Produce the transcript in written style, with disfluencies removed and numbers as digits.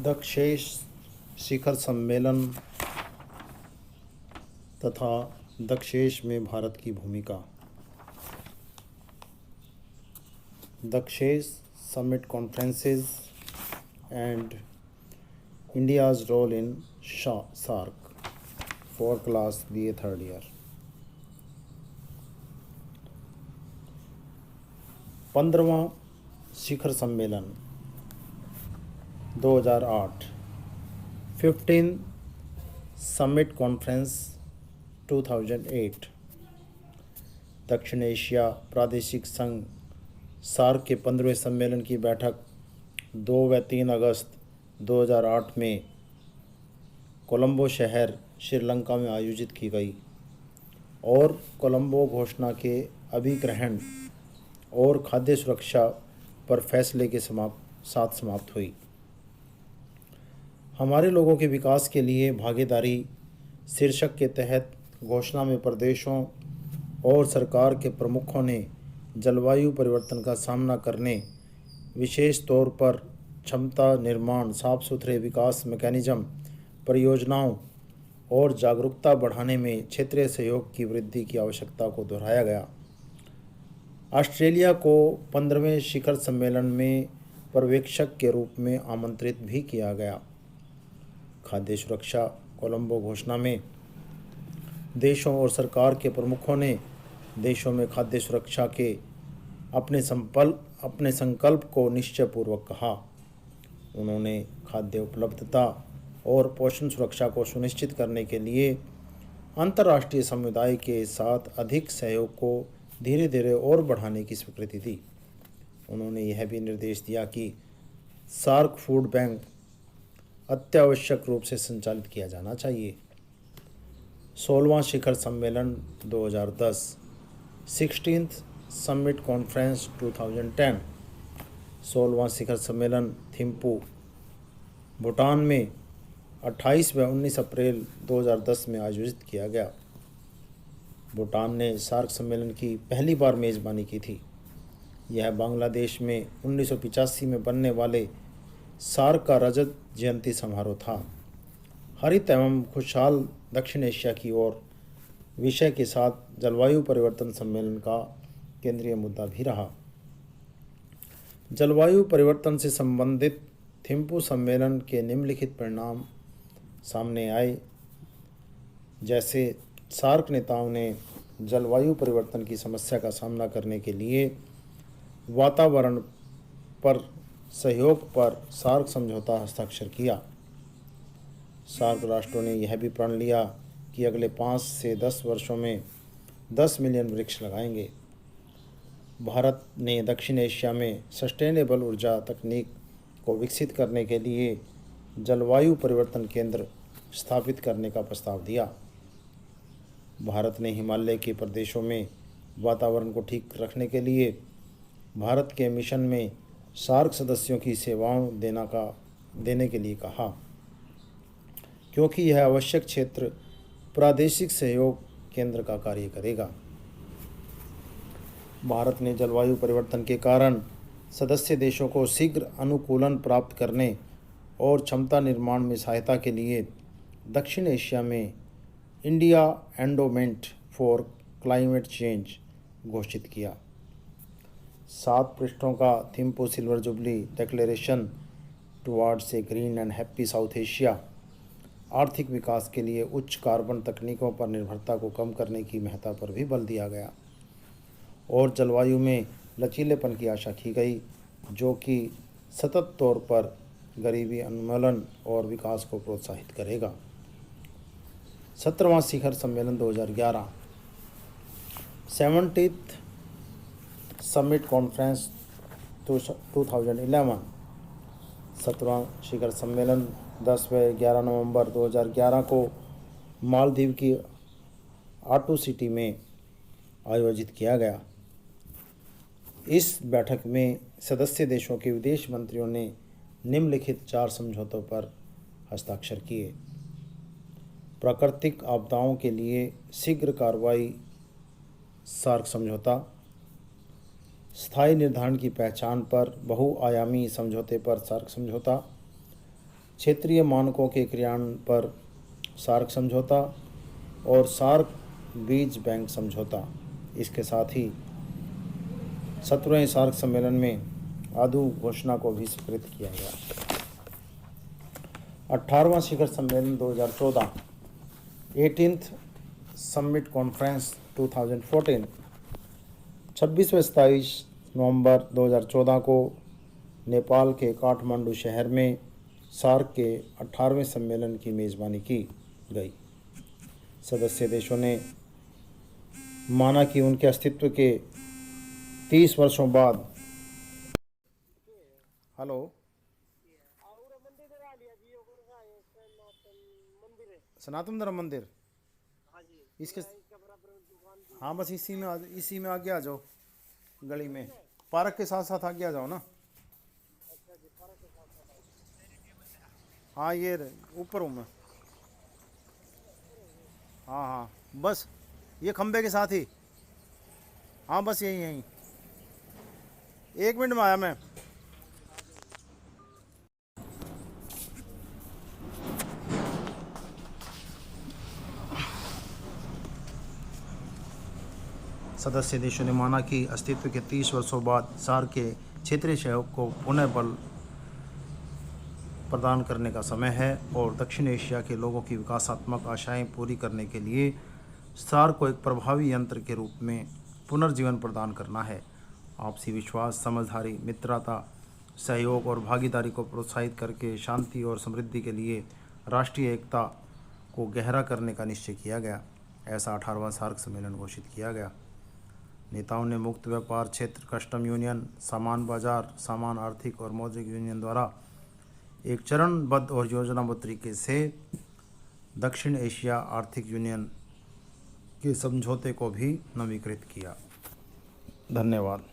दक्षेश शिखर सम्मेलन तथा दक्षेश में भारत की भूमिका। Dakshes summit conferences and India's role in SAARC for class BA third year. 15वां शिखर सम्मेलन 2008, 15 समिट कॉन्फ्रेंस 2008, दक्षिण एशिया प्रादेशिक संघ सार्क के 15वें सम्मेलन की बैठक 2 व 3 अगस्त 2008 में कोलंबो शहर श्रीलंका में आयोजित की गई और कोलंबो घोषणा के अभिग्रहण और खाद्य सुरक्षा पर फैसले के साथ समाप्त हुई। हमारे लोगों के विकास के लिए भागीदारी शीर्षक के तहत घोषणा में प्रदेशों और सरकार के प्रमुखों ने जलवायु परिवर्तन का सामना करने, विशेष तौर पर क्षमता निर्माण, साफ सुथरे विकास मैकेनिज्म परियोजनाओं और जागरूकता बढ़ाने में क्षेत्रीय सहयोग की वृद्धि की आवश्यकता को दोहराया गया। ऑस्ट्रेलिया को 15वें शिखर सम्मेलन में पर्यवेक्षक के रूप में आमंत्रित भी किया गया। खाद्य सुरक्षा कोलंबो घोषणा में देशों और सरकार के प्रमुखों ने देशों में खाद्य सुरक्षा के अपने संकल्प को निश्चयपूर्वक कहा। उन्होंने खाद्य उपलब्धता और पोषण सुरक्षा को सुनिश्चित करने के लिए अंतर्राष्ट्रीय समुदाय के साथ अधिक सहयोग को धीरे धीरे और बढ़ाने की स्वीकृति दी। उन्होंने यह भी निर्देश दिया कि सार्क फूड बैंक अत्यावश्यक रूप से संचालित किया जाना चाहिए। 16वां शिखर सम्मेलन 2010, 16th समिट कॉन्फ्रेंस 2010, 16वां शिखर सम्मेलन थिम्पू भूटान में 28 व 19 अप्रैल 2010 में आयोजित किया गया। भूटान ने सार्क सम्मेलन की पहली बार मेज़बानी की थी। यह बांग्लादेश में 1985 में बनने वाले सार्क का रजत जयंती समारोह था। हरित एवं खुशहाल दक्षिण एशिया की ओर विषय के साथ जलवायु परिवर्तन सम्मेलन का केंद्रीय मुद्दा भी रहा। जलवायु परिवर्तन से संबंधित थिम्पू सम्मेलन के निम्नलिखित परिणाम सामने आए, जैसे सार्क नेताओं ने जलवायु परिवर्तन की समस्या का सामना करने के लिए वातावरण पर सहयोग पर सार्क समझौता हस्ताक्षर किया। सार्क राष्ट्रों ने यह भी प्रण लिया कि अगले 5 से 10 वर्षों में 10 मिलियन वृक्ष लगाएंगे। भारत ने दक्षिण एशिया में सस्टेनेबल ऊर्जा तकनीक को विकसित करने के लिए जलवायु परिवर्तन केंद्र स्थापित करने का प्रस्ताव दिया। भारत ने हिमालय के प्रदेशों में वातावरण को ठीक रखने के लिए भारत के मिशन में सार्क सदस्यों की सेवाओं देने के लिए कहा, क्योंकि यह आवश्यक क्षेत्र प्रादेशिक सहयोग केंद्र का कार्य करेगा। भारत ने जलवायु परिवर्तन के कारण सदस्य देशों को शीघ्र अनुकूलन प्राप्त करने और क्षमता निर्माण में सहायता के लिए दक्षिण एशिया में India endowment for climate change घोषित किया। 7 पृष्ठों का Thimphu silver jubilee declaration towards A green and happy south Asia आर्थिक विकास के लिए उच्च कार्बन तकनीकों पर निर्भरता को कम करने की महत्ता पर भी बल दिया गया और जलवायु में लचीलेपन की आशा की गई, जो कि सतत तौर पर गरीबी उन्मूलन और विकास को प्रोत्साहित करेगा। 17वां शिखर सम्मेलन 2011, 70th समिट कॉन्फ्रेंस 2011, 17वां शिखर सम्मेलन 10 व 11 नवंबर 2011 को मालदीव की आटू सिटी में आयोजित किया गया। इस बैठक में सदस्य देशों के विदेश मंत्रियों ने निम्नलिखित 4 समझौतों पर हस्ताक्षर किए। प्राकृतिक आपदाओं के लिए शीघ्र कार्रवाई सार्क समझौता, स्थायी निर्धारण की पहचान पर बहुआयामी समझौते पर सार्क समझौता, क्षेत्रीय मानकों के क्रियान्वयन पर सार्क समझौता और सार्क बीज बैंक समझौता। इसके साथ ही 17वें सार्क सम्मेलन में आदू घोषणा को भी स्वीकृत किया गया। 18वां शिखर सम्मेलन 2014 18th समिट कॉन्फ्रेंस 2014 26 व 27 नवंबर 2014 को नेपाल के काठमांडू शहर में सार्क के 18वें सम्मेलन की मेज़बानी की गई। सदस्य देशों ने माना कि उनके अस्तित्व के 30 वर्षों बाद सनातन धर्म मंदिर इसके हाँ बस इसी में आगे आ जाओ, गली में पार्क के साथ साथ आगे आ जाओ ना। हाँ ये ऊपर हूँ मैं। हाँ हाँ बस ये खंबे के साथ ही। हाँ बस यहीं 1 मिनट में आया मैं। सदस्य देशों ने माना कि अस्तित्व के 30 वर्षों बाद सार्क के क्षेत्रीय सहयोग को पुनः बल प्रदान करने का समय है और दक्षिण एशिया के लोगों की विकासात्मक आशाएं पूरी करने के लिए सार्क को एक प्रभावी यंत्र के रूप में पुनर्जीवन प्रदान करना है। आपसी विश्वास, समझदारी, मित्रता, सहयोग और भागीदारी को प्रोत्साहित करके शांति और समृद्धि के लिए राष्ट्रीय एकता को गहरा करने का निश्चय किया गया। ऐसा 18वां सार्क सम्मेलन घोषित किया गया। नेताओं ने मुक्त व्यापार क्षेत्र, कस्टम यूनियन, सामान बाजार, सामान आर्थिक और मौद्रिक यूनियन द्वारा एक चरणबद्ध और योजनाबद्ध तरीके से दक्षिण एशिया आर्थिक यूनियन के समझौते को भी नवीकृत किया। धन्यवाद।